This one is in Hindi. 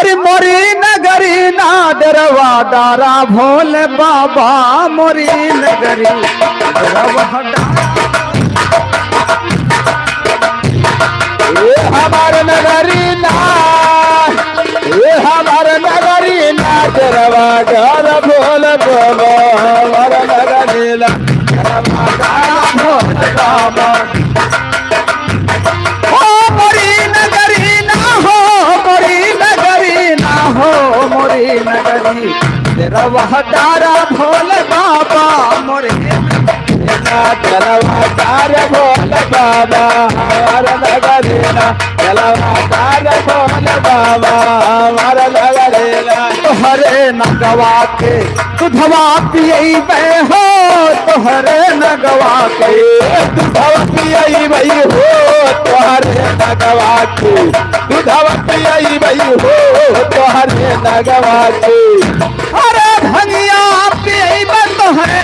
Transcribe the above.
अरे मोरी नगरी ना डरवा डारा भोले बाबा मोरी नगरी डरवा डारा ये हमारे नगरी ना डरवा डारा भोले बाबा हमारा नगरी ना डरवा डारा भोले बाबा मोरी नगरी ना हो मोरी नगरी तेरा वह डारा भोले बाबा मोरे चलवा डार भोले बाबा हमारा नगरी ना चलवा डार भोले बाबा हमारा नगरी ना तोहरे नगवा के दुधवा पियई बे हो तोहरे नगवा के दुधवा पियई बई हो तोहरे नगवा के दुधवा पियई बई हो तोहरे नगवा के अरे धनिया पियई बे तोहरे